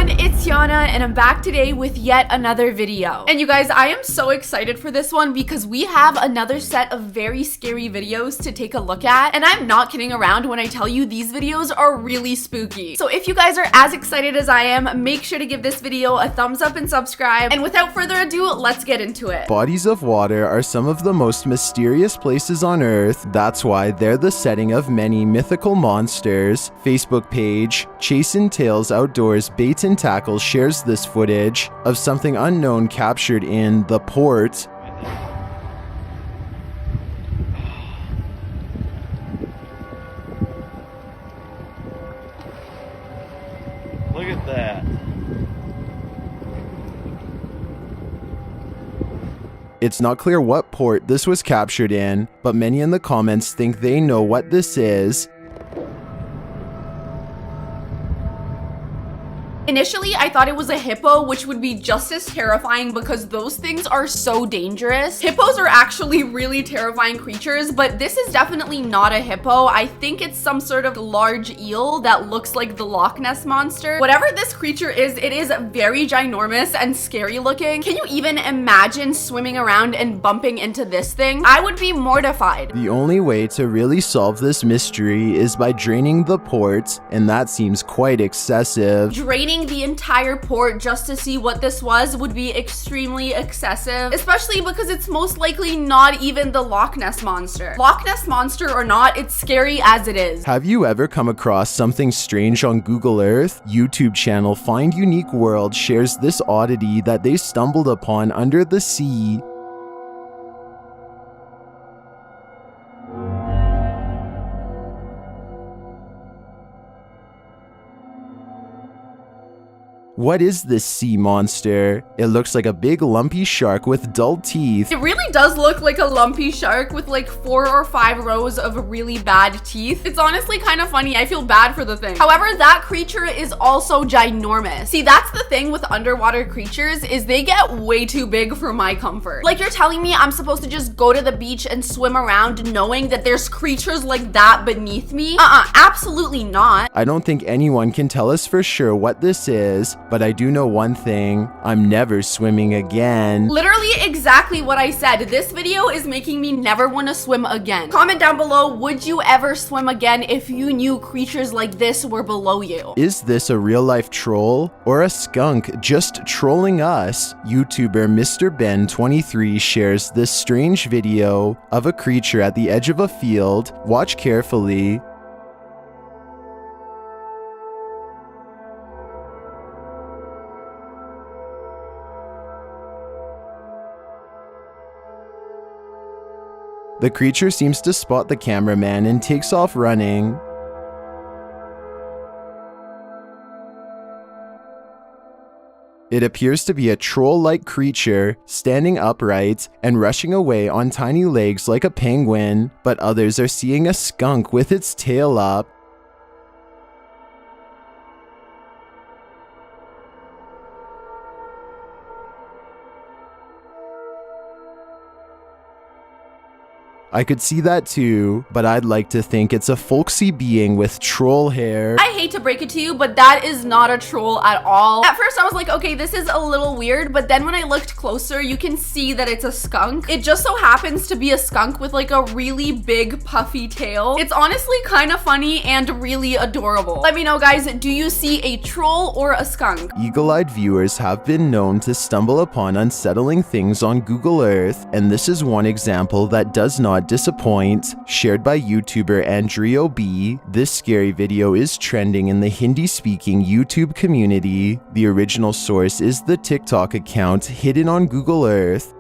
everyone, it's Yana and I'm back today with yet another video. And you guys, I am so excited for this one because we have another set of very scary videos to take a look at. And I'm not kidding around when I tell you these videos are really spooky. So if you guys are as excited as I am, make sure to give this video a thumbs up and subscribe. And without further ado, let's get into it. Bodies of water are some of the most mysterious places on Earth. That's why they're the setting of many mythical monsters. Facebook page Chasing Tales Outdoors Bait and Tackle shares this footage of something unknown captured in the port. Look at that. It's not clear what port this was captured in, but many in the comments think they know what this is. Initially, I thought it was a hippo, which would be just as terrifying because those things are so dangerous. Hippos are actually really terrifying creatures, but this is definitely not a hippo. I think it's some sort of large eel that looks like the Loch Ness Monster. Whatever this creature is, it is very ginormous and scary looking. Can you even imagine swimming around and bumping into this thing? I would be mortified. The only way to really solve this mystery is by draining the port, and that seems quite excessive. Draining the entire port just to see what this was would be extremely excessive, especially because it's most likely not even the Loch Ness Monster. Loch Ness Monster or not, it's scary as it is. Have you ever come across something strange on Google Earth? YouTube channel Find Unique World shares this oddity that they stumbled upon under the sea. What is this sea monster? It looks like a big lumpy shark with dull teeth. It really does look like a lumpy shark with like 4 or 5 rows of really bad teeth. It's honestly kind of funny. I feel bad for the thing. However, that creature is also ginormous. See, that's the thing with underwater creatures is they get way too big for my comfort. Like you're telling me I'm supposed to just go to the beach and swim around knowing that there's creatures like that beneath me? Absolutely not. I don't think anyone can tell us for sure what this is, but I do know one thing, I'm never swimming again. Literally exactly what I said. This video is making me never want to swim again. Comment down below, would you ever swim again if you knew creatures like this were below you? Is this a real life troll or a skunk just trolling us? YouTuber Mr. Ben 23 shares this strange video of a creature at the edge of a field. Watch carefully. The creature seems to spot the cameraman and takes off running. It appears to be a troll-like creature, standing upright and rushing away on tiny legs like a penguin, but others are seeing a skunk with its tail up. I could see that too, but I'd like to think it's a folksy being with troll hair. I hate to break it to you, but that is not a troll at all. At first I was like, okay, this is a little weird, but then when I looked closer, you can see that it's a skunk. It just so happens to be a skunk with like a really big puffy tail. It's honestly kind of funny and really adorable. Let me know, guys, do you see a troll or a skunk? Eagle-eyed viewers have been known to stumble upon unsettling things on Google Earth, and this is one example that does not disappoint. Shared by YouTuber Andrio B, this scary video is trending in the Hindi-speaking YouTube community. The original source is the TikTok account hidden on Google Earth.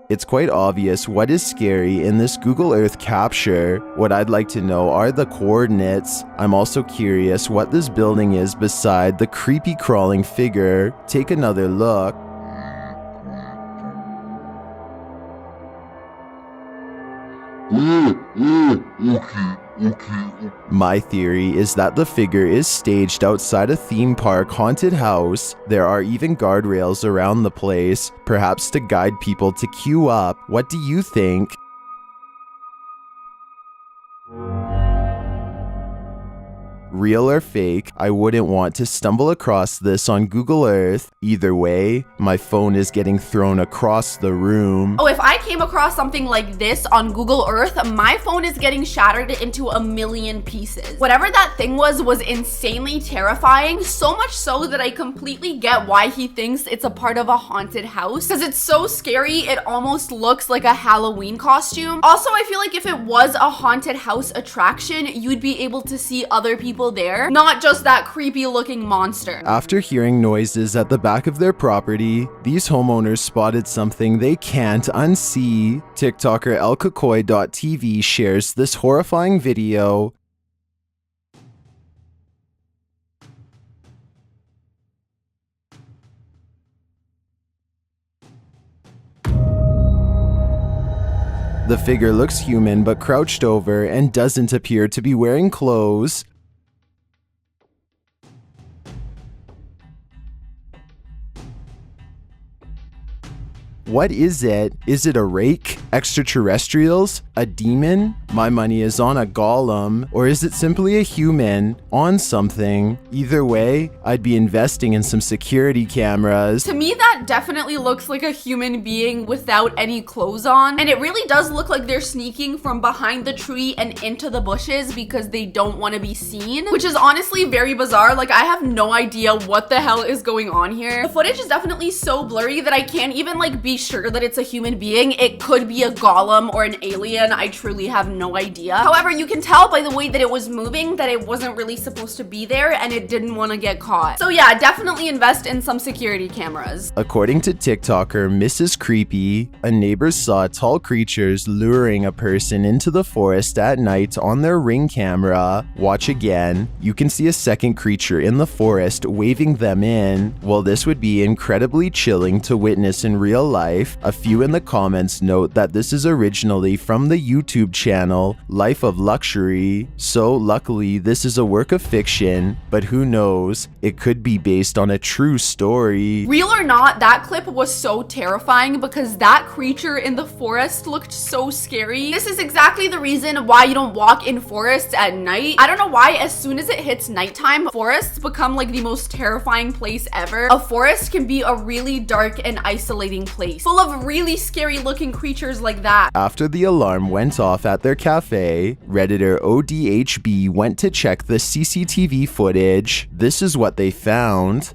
It's quite obvious what is scary in this Google Earth capture. What I'd like to know are the coordinates. I'm also curious what this building is beside the creepy crawling figure. Take another look. My theory is that the figure is staged outside a theme park haunted house. There are even guardrails around the place, perhaps to guide people to queue up. What do you think? Real or fake, I wouldn't want to stumble across this on Google Earth. Either way, my phone is getting thrown across the room. Oh, if I came across something like this on Google Earth, my phone is getting shattered into a million pieces. Whatever that thing was insanely terrifying, so much so that I completely get why he thinks it's a part of a haunted house, because it's so scary it almost looks like a Halloween costume. Also, I feel like if it was a haunted house attraction, you'd be able to see other people there, not just that creepy looking monster. After hearing noises at the back of their property, these homeowners spotted something they can't unsee. TikToker elkakoi.tv shares this horrifying video. The figure looks human but crouched over and doesn't appear to be wearing clothes. What is it? Is it a rake? Extraterrestrials? A demon? My money is on a golem. Or is it simply a human on something? Either way, I'd be investing in some security cameras. To me, that definitely looks like a human being without any clothes on. And it really does look like they're sneaking from behind the tree and into the bushes because they don't want to be seen, which is honestly very bizarre. Like, I have no idea what the hell is going on here. The footage is definitely so blurry that I can't even like be sure that it's a human being. It could be a golem or an alien. I truly have no idea. However, you can tell by the way that it was moving that it wasn't really supposed to be there and it didn't want to get caught. So yeah, definitely invest in some security cameras. According to TikToker Mrs. Creepy, a neighbor saw tall creatures luring a person into the forest at night on their Ring camera. Watch again. You can see a second creature in the forest waving them in. While this would be incredibly chilling to witness in real life, a few in the comments note that this is originally from the YouTube channel Life of Luxury, so luckily this is a work of fiction, but who knows, it could be based on a true story. Real or not, that clip was so terrifying because that creature in the forest looked so scary. This is exactly the reason why you don't walk in forests at night. I don't know why, as soon as it hits nighttime, forests become like the most terrifying place ever. A forest can be a really dark and isolating place, full of really scary looking creatures like that. After the alarm went off at their cafe, Redditor ODHB went to check the CCTV footage. This is what they found.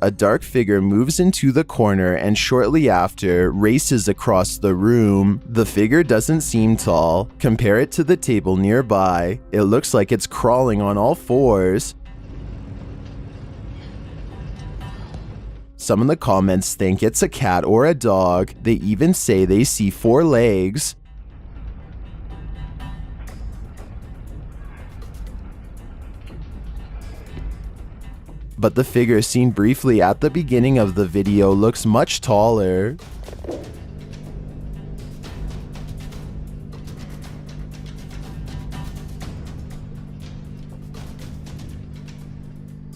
A dark figure moves into the corner and shortly after races across the room. The figure doesn't seem tall. Compare it to the table nearby. It looks like it's crawling on all fours. Some in the comments think it's a cat or a dog. They even say they see 4 legs. But the figure seen briefly at the beginning of the video looks much taller.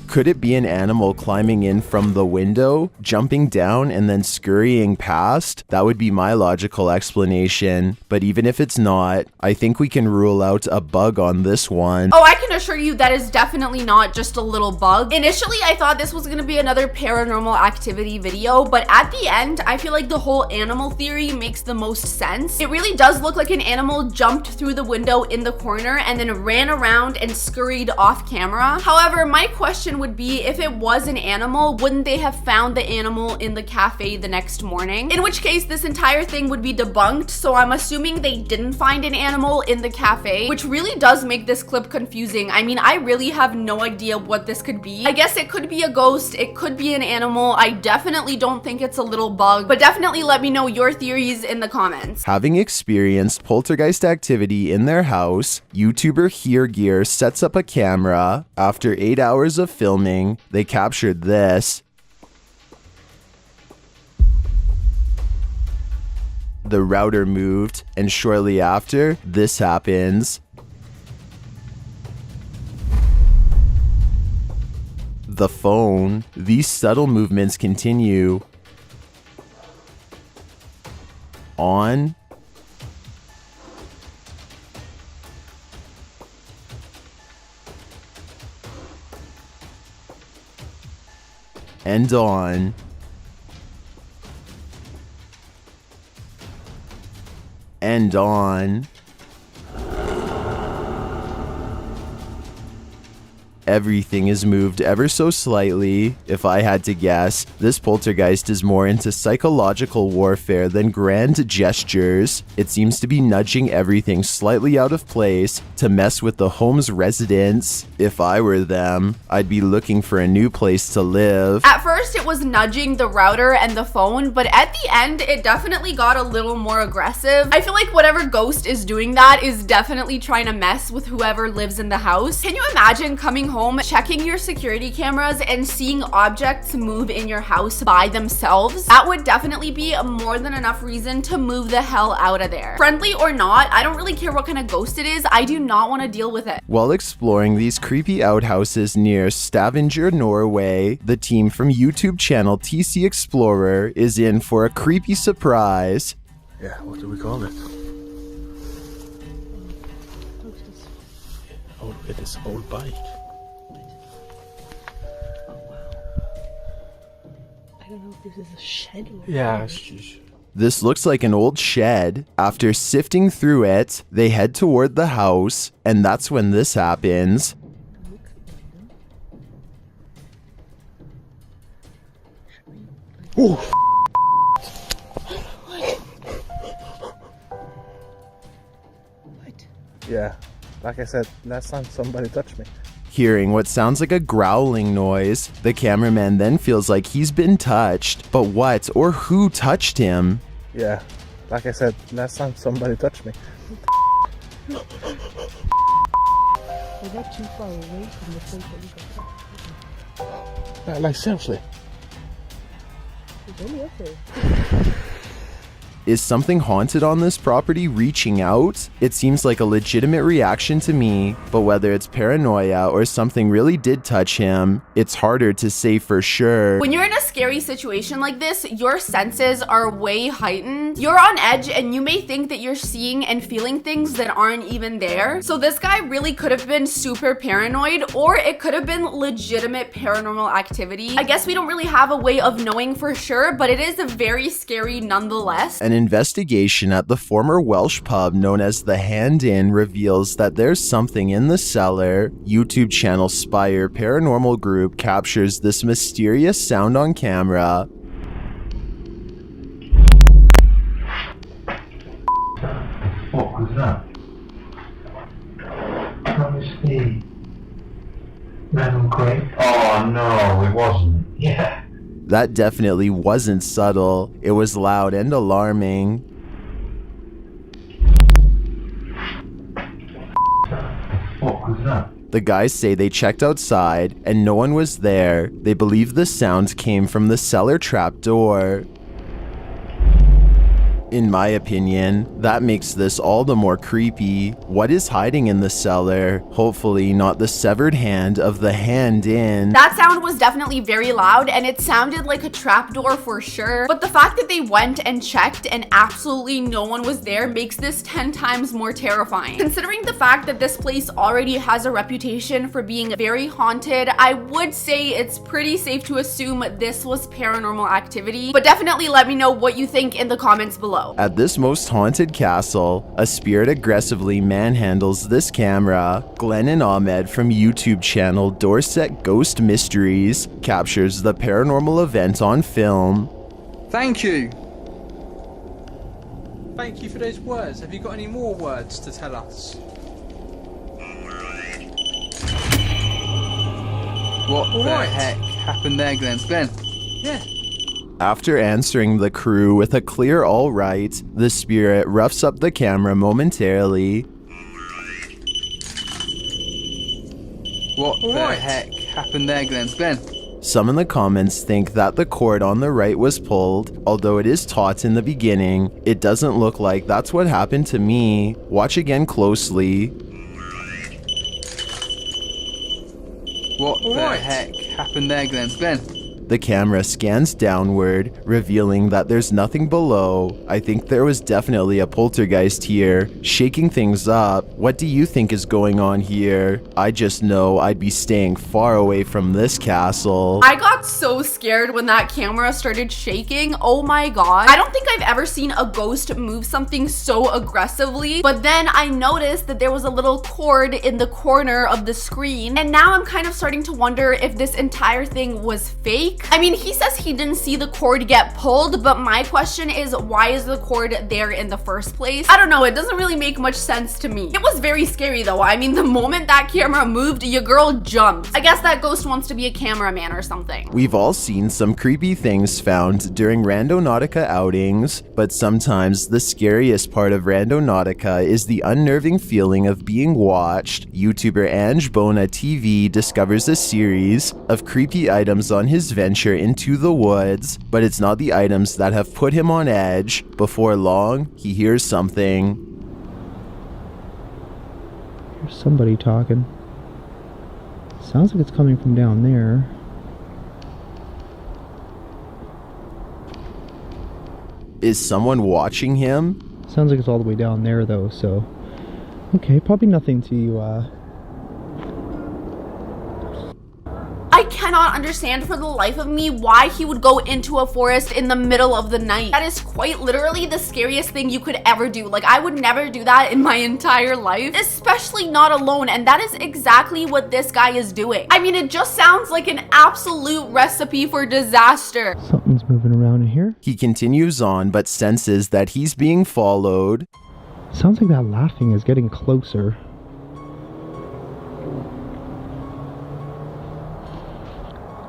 Could it be an animal climbing in from the window, jumping down, and then scurrying past? That would be my logical explanation. But even if it's not, I think we can rule out a bug on this one. Oh, I can assure you that is definitely not just a little bug. Initially, I thought this was gonna be another paranormal activity video, but at the end, I feel like the whole animal theory makes the most sense. It really does look like an animal jumped through the window in the corner and then ran around and scurried off camera. However, my question would be, if it was an animal, wouldn't they have found the animal in the cafe the next morning? In which case, this entire thing would be debunked, so I'm assuming they didn't find an animal in the cafe, which really does make this clip confusing. I mean, I really have no idea what this could be. I guess it could be a ghost, it could be an animal. I definitely don't think it's a little bug, but definitely let me know your theories in the comments. Having experienced poltergeist activity in their house, YouTuber Here Gear sets up a camera. After 8 hours of filming, they captured this. The router moved, and shortly after, this happens. the phone. These subtle movements continue. On. And on. And on. Everything is moved ever so slightly. If I had to guess, this poltergeist is more into psychological warfare than grand gestures. It seems to be nudging everything slightly out of place to mess with the home's residents. If I were them, I'd be looking for a new place to live. At first, it was nudging the router and the phone, but at the end, it definitely got a little more aggressive. I feel like whatever ghost is doing that is definitely trying to mess with whoever lives in the house. Can you imagine coming home, checking your security cameras, and seeing objects move in your house by themselves? That would definitely be more than enough reason to move the hell out of there. Friendly or not, I don't really care what kind of ghost it is. I do not want to deal with it. While exploring these creepy outhouses near Stavanger, Norway, the team from YouTube channel TC Explorer is in for a creepy surprise. Yeah, what do we call it? Oh, it is old bike. I don't know if this is a shed or... Yeah. This looks like an old shed. After sifting through it, they head toward the house, and that's when this happens. Oh. What? Yeah, like I said, last time somebody touched me. Hearing what sounds like a growling noise, the cameraman then feels like he's been touched. But what or who touched him? Yeah, like I said, last time somebody touched me. We're not too far away from the place that we got touched. Like seriously. It's only up there. Is something haunted on this property reaching out? It seems like a legitimate reaction to me, but whether it's paranoia or something really did touch him, it's harder to say for sure. When you're in a scary situation like this, your senses are way heightened. You're on edge and you may think that you're seeing and feeling things that aren't even there. So this guy really could have been super paranoid, or it could have been legitimate paranormal activity. I guess we don't really have a way of knowing for sure, but it is very scary nonetheless. An investigation at the former Welsh pub known as the Hand Inn reveals that there's something in the cellar. YouTube channel Spire Paranormal Group captures this mysterious sound on camera. What was that? That was the random crate. Oh no, it wasn't. Yeah. That definitely wasn't subtle. It was loud and alarming. What was that? The guys say they checked outside and no one was there. They believe the sound came from the cellar trap door. In my opinion, that makes this all the more creepy. What is hiding in the cellar? Hopefully not the severed hand of the Hand Inn. That sound was definitely very loud and it sounded like a trapdoor for sure. But the fact that they went and checked and absolutely no one was there makes this 10 times more terrifying. Considering the fact that this place already has a reputation for being very haunted, I would say it's pretty safe to assume this was paranormal activity. But definitely let me know what you think in the comments below. At this most haunted castle, a spirit aggressively manhandles this camera. Glenn and Ahmed from YouTube channel Dorset Ghost Mysteries captures the paranormal event on film. Thank you. Thank you for those words. Have you got any more words to tell us? What the heck happened there, Glenn? Glenn? Yeah. After answering the crew with a clear all right, the spirit roughs up the camera momentarily. What the heck happened there, Glenn? Glenn? Some in the comments think that the cord on the right was pulled, although it is taut in the beginning. It doesn't look like that's what happened to me. Watch again closely. What the heck happened there, Glenn? Glenn? The camera scans downward, revealing that there's nothing below. I think there was definitely a poltergeist here, shaking things up. What do you think is going on here? I just know I'd be staying far away from this castle. I got so scared when that camera started shaking. Oh my god. I don't think I've ever seen a ghost move something so aggressively, but then I noticed that there was a little cord in the corner of the screen, and now I'm kind of starting to wonder if this entire thing was fake. I mean, he says he didn't see the cord get pulled, but my question is, why is the cord there in the first place? I don't know, it doesn't really make much sense to me. It was very scary though. I mean, the moment that camera moved, your girl jumped. I guess that ghost wants to be a cameraman or something. We've all seen some creepy things found during Randonautica outings, but sometimes the scariest part of Randonautica is the unnerving feeling of being watched. YouTuber Ange Bona TV discovers a series of creepy items on his venture into the woods, but it's not the items that have put him on edge. Before long, he hears something. There's somebody talking. Sounds like it's coming from down there. Is someone watching him? Sounds like it's all the way down there though, so... Okay, probably nothing to, I cannot understand for the life of me why he would go into a forest in the middle of the night. That is quite literally the scariest thing you could ever do. Like, I would never do that in my entire life, especially not alone, and that is exactly what this guy is doing. I mean, it just sounds like an absolute recipe for disaster. Something's moving around in here. He continues on, but senses that he's being followed. Sounds like that laughing is getting closer.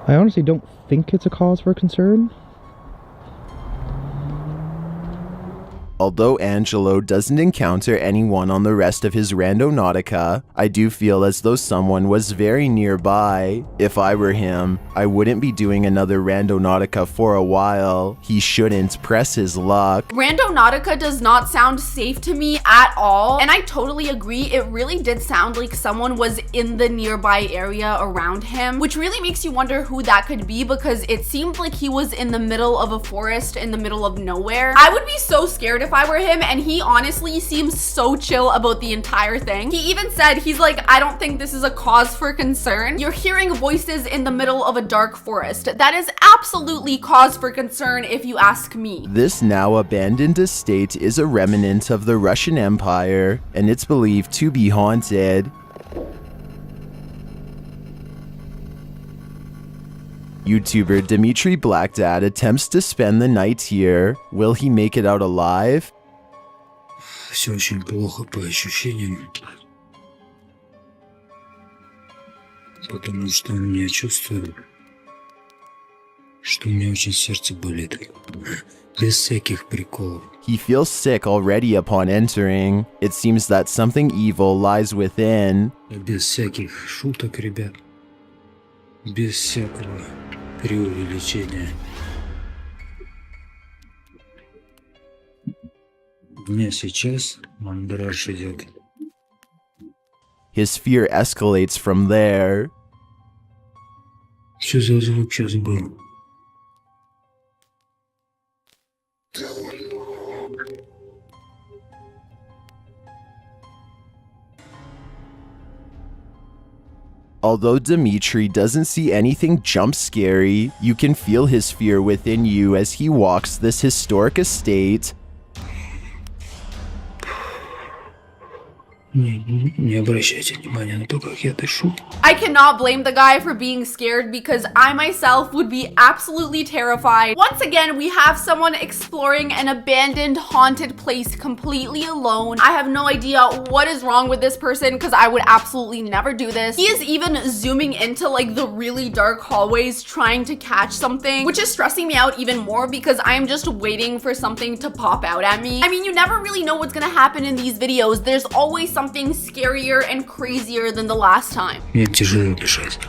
I honestly don't think it's a cause for concern. Although Angelo doesn't encounter anyone on the rest of his Randonautica, I do feel as though someone was very nearby. If I were him, I wouldn't be doing another Randonautica for a while. He shouldn't press his luck. Randonautica does not sound safe to me at all, and I totally agree. It really did sound like someone was in the nearby area around him, which really makes you wonder who that could be, because it seemed like he was in the middle of a forest in the middle of nowhere. I would be so scared if I were him, and he honestly seems so chill about the entire thing. He even said, he's like, I don't think this is a cause for concern. You're hearing voices in the middle of a dark forest. That is absolutely cause for concern if you ask me. This now abandoned estate is a remnant of the Russian Empire, and it's believed to be haunted. YouTuber Dmitry Blackdad attempts to spend the night here. Will he make it out alive? Все очень плохо по ощущениям. Потому что я чувствую, что у меня очень сердце болит. Без всяких приколов. He feels sick already upon entering. It seems that something evil lies within. Без всяких шуток, ребят. Без всякого преувеличения. У меня сейчас мандраж идет. His fear escalates from there. Что за звук сейчас был? Although Dmitry doesn't see anything jump scary, you can feel his fear within you as he walks this historic estate. Не обращайте внимания на то, как я дышу. I cannot blame the guy for being scared, because I myself would be absolutely terrified. Once again, we have someone exploring an abandoned haunted place completely alone. I have no idea what is wrong with this person, because I would absolutely never do this. He is even zooming into like the really dark hallways trying to catch something, which is stressing me out even more because I am just waiting for something to pop out at me. I mean, you never really know what's gonna happen in these videos. There's always something scarier and crazier than the last time. Мне тяжело дышать.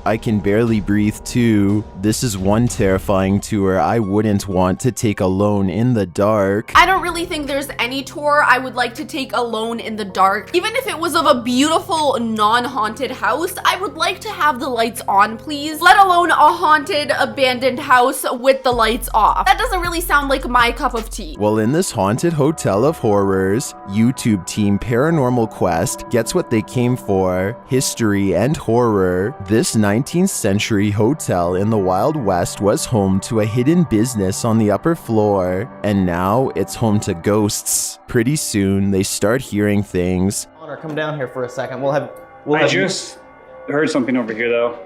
I can barely breathe too. This is one terrifying tour I wouldn't want to take alone in the dark. I don't really think there's any tour I would like to take alone in the dark. Even if it was of a beautiful non-haunted house, I would like to have the lights on, please. Let alone a haunted, abandoned house with the lights off. That doesn't really sound like my cup of tea. Well, in this haunted hotel of horrors, YouTube team Paranormal Quest gets what they came for: history and horror. This 19th century hotel in the Wild West was home to a hidden business on the upper floor, and now it's home to ghosts. Pretty soon, they start hearing things. Connor, come down here for a second. I just heard something over here, though.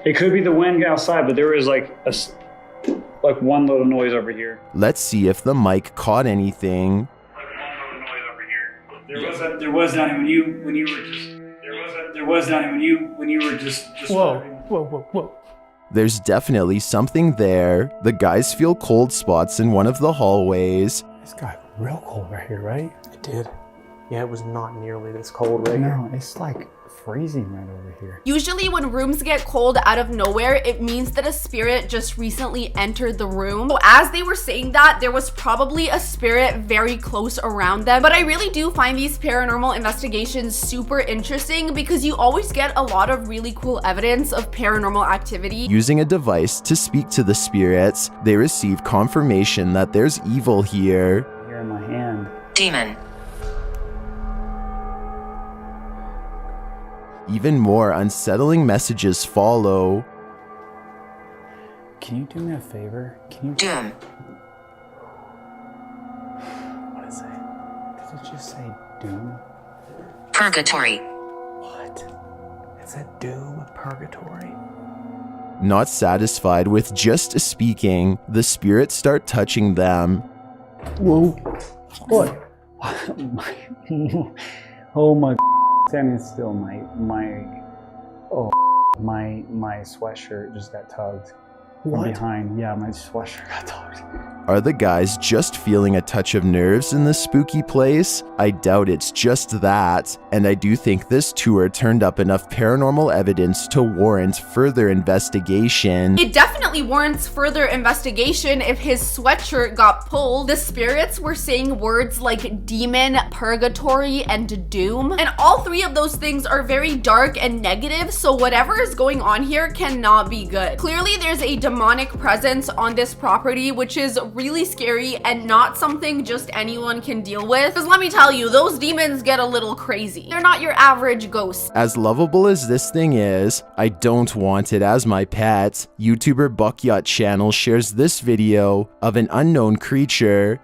It could be the wind outside, but there is like one little noise over here. Let's see if the mic caught anything. Like one little noise over here. There was Donnie when you were just. There was Donnie when you were just. Whoa. There's definitely something there. The guys feel cold spots in one of the hallways. It's got real cold right here, right? It did. Yeah, it was not nearly this cold right here. No, it's like freezing right over here. Usually when rooms get cold out of nowhere, it means that a spirit just recently entered the room. So as they were saying that, there was probably a spirit very close around them. But I really do find these paranormal investigations super interesting because you always get a lot of really cool evidence of paranormal activity. Using a device to speak to the spirits, they receive confirmation that there's evil here. Here in my hand. Demon. Even more unsettling messages follow. Can you do me a favor? Can you? Doom. What is it? Did it just say doom? Purgatory. What? It said doom, purgatory. Not satisfied with just speaking, the spirits start touching them. Whoa. What? Oh my. Standing still, my sweatshirt just got tugged from behind. Yeah, my sweatshirt got tugged. Are the guys just feeling a touch of nerves in this spooky place? I doubt it's just that, and I do think this tour turned up enough paranormal evidence to warrant further investigation. It definitely warrants further investigation if his sweatshirt got pulled. The spirits were saying words like demon, purgatory, and doom, and all three of those things are very dark and negative, so whatever is going on here cannot be good. Clearly there's a demonic presence on this property, which is really scary and not something just anyone can deal with. Because let me tell you, those demons get a little crazy. They're not your average ghost. As lovable as this thing is, I don't want it as my pet. YouTuber Buckyacht Channel shares this video of an unknown creature.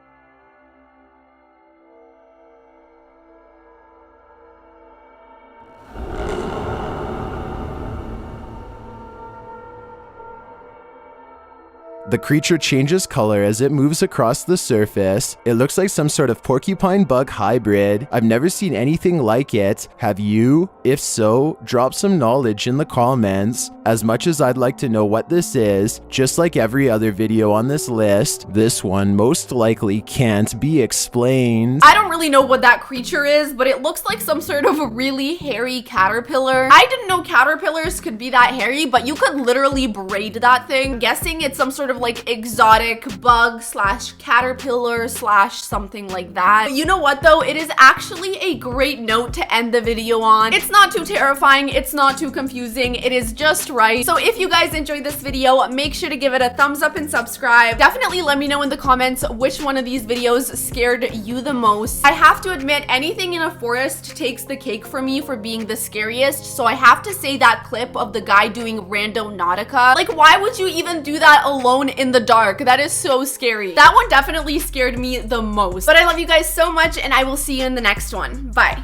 The creature changes color as it moves across the surface. It looks like some sort of porcupine bug hybrid. I've never seen anything like it. Have you? If so, drop some knowledge in the comments. As much as I'd like to know what this is, just like every other video on this list, this one most likely can't be explained. I don't really know what that creature is, but it looks like some sort of a really hairy caterpillar. I didn't know caterpillars could be that hairy, but you could literally braid that thing. I'm guessing it's some sort of like exotic bug slash caterpillar slash something like that. But you know what though? It is actually a great note to end the video on. It's not too terrifying. It's not too confusing. It is just right. So if you guys enjoyed this video, make sure to give it a thumbs up and subscribe. Definitely let me know in the comments which one of these videos scared you the most. I have to admit, anything in a forest takes the cake for me for being the scariest. So I have to say that clip of the guy doing Randonautica. Like, why would you even do that alone in the dark? That is so scary. That one definitely scared me the most. But I love you guys so much, and I will see you in the next one. Bye.